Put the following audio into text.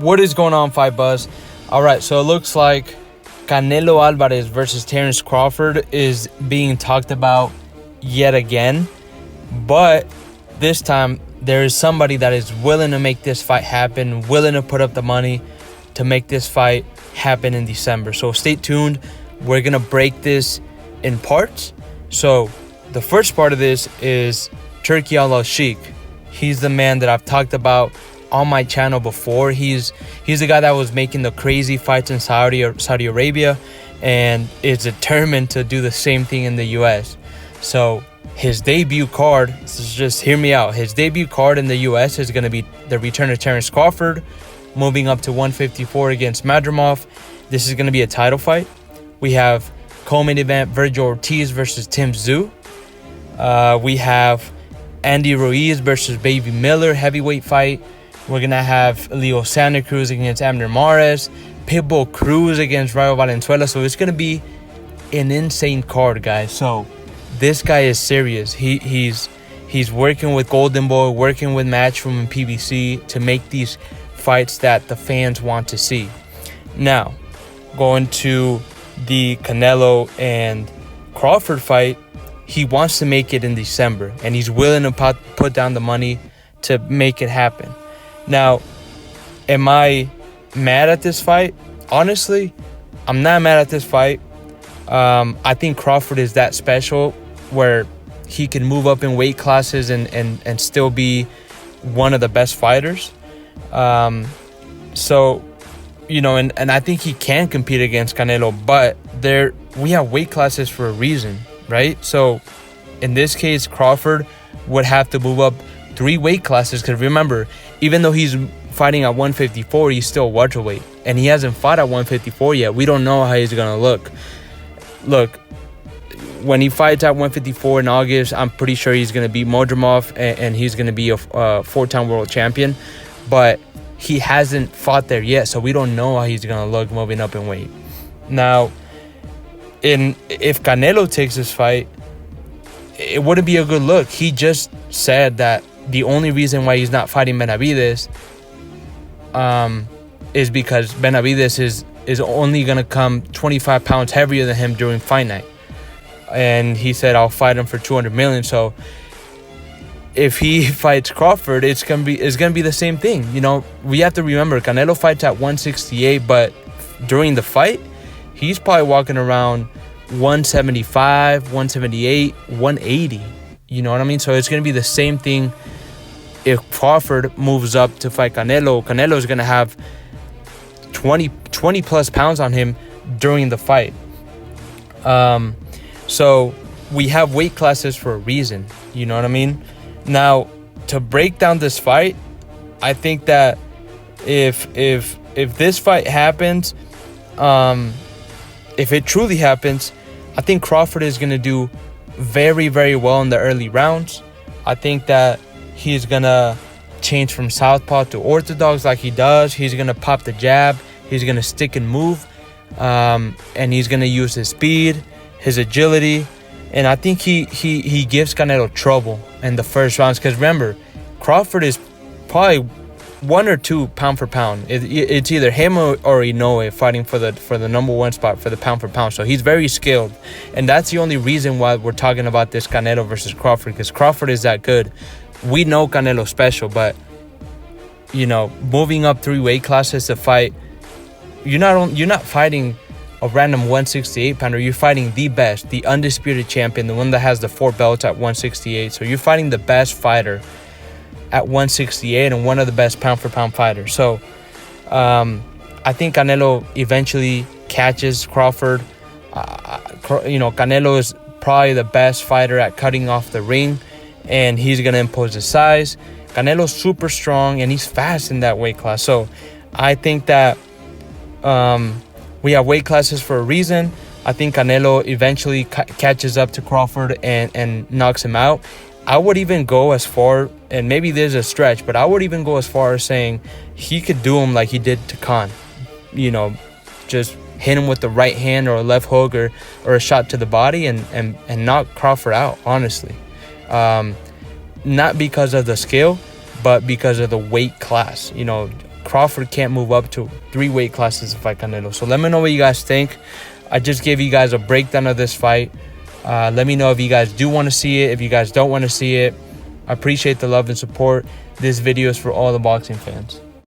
What is going on, Fight Buzz? All right, so it looks like Canelo Alvarez versus Terence Crawford is being talked about yet again. But this time, there is somebody that is willing to make this fight happen, willing to put up the money to make this fight happen in December. So stay tuned. We're going to break this in parts. So the first part of this is Turki Al-Sheikh. He's the man that I've talked about on my channel before. He's the guy that was making the crazy fights in Saudi Arabia and is determined to do the same thing in the US. So his debut card, just hear me out, his debut card in the US is going to be the return of Terence Crawford, moving up to 154 against Madrimov. This is going to be a title fight. We have co-main event Virgil Ortiz versus Tim Tszyu. We have Andy Ruiz versus Baby Miller, heavyweight fight. We're going to have Leo Santa Cruz against Abner Mares, Pitbull Cruz against Rayo Valenzuela. So it's going to be an insane card, guys. So this guy is serious. He's working with Golden Boy, working with Matchroom and PBC to make these fights that the fans want to see. Now, going to the Canelo and Crawford fight, he wants to make it in December, and he's willing to put down the money to make it happen. Now, am I mad at this fight? Honestly, I'm not mad at this fight. I think Crawford is that special where he can move up in weight classes and still be one of the best fighters. So, you know, and I think he can compete against Canelo, but we have weight classes for a reason, right? So in this case, Crawford would have to move up 3 weight classes, because remember, even though he's fighting at 154, he's still welterweight, and he hasn't fought at 154 yet. We don't know how he's gonna look. Look, when he fights at 154 in August, I'm pretty sure he's gonna beat Madrimov, and he's gonna be a 4-time world champion, but he hasn't fought there yet, so we don't know how he's gonna look moving up in weight. Now, if Canelo takes this fight, it wouldn't be a good look. He just said that the only reason why he's not fighting Benavidez is because Benavidez is only going to come 25 pounds heavier than him during fight night. And he said, I'll fight him for $200 million. So if he fights Crawford, it's gonna be the same thing. You know, we have to remember, Canelo fights at 168, but during the fight, he's probably walking around 175, 178, 180. You know what I mean? So it's going to be the same thing if Crawford moves up to fight Canelo. Canelo is going to have 20 plus pounds on him during the fight. So we have weight classes for a reason. You know what I mean? Now, to break down this fight, I think that if this fight happens, if it truly happens, I think Crawford is going to do very, very well in the early rounds. I think that he's going to change from southpaw to orthodox like he does. He's going to pop the jab. He's going to stick and move. And he's going to use his speed, his agility. And I think he gives Canelo trouble in the first rounds. Because remember, Crawford is probably 1 or 2 pound for pound. It's either him or Inoue fighting for the number 1 spot for the pound for pound. So he's very skilled, and that's the only reason why we're talking about this Canelo versus Crawford, because Crawford is that good. We know Canelo's special, but you know, moving up 3 weight classes to fight, you're not fighting a random 168 pounder. You're fighting the best, the undisputed champion, the one that has the 4 belts at 168. So you're fighting the best fighter at 168 and one of the best pound for pound fighters. So I think Canelo eventually catches Crawford. You know, Canelo is probably the best fighter at cutting off the ring, and he's going to impose his size. Canelo's super strong, and he's fast in that weight class. So I think that we have weight classes for a reason. I think Canelo eventually catches up to Crawford and knocks him out. I would even go as far, and maybe there's a stretch, but I would even go as far as saying he could do him like he did to Khan. You know, just hit him with the right hand or a left hook or a shot to the body and knock Crawford out, honestly. Not because of the skill, but because of the weight class. You know, Crawford can't move up to 3 weight classes to fight Canelo. So let me know what you guys think. I just gave you guys a breakdown of this fight. Let me know if you guys do want to see it, if you guys don't want to see it. I appreciate the love and support. This video is for all the boxing fans.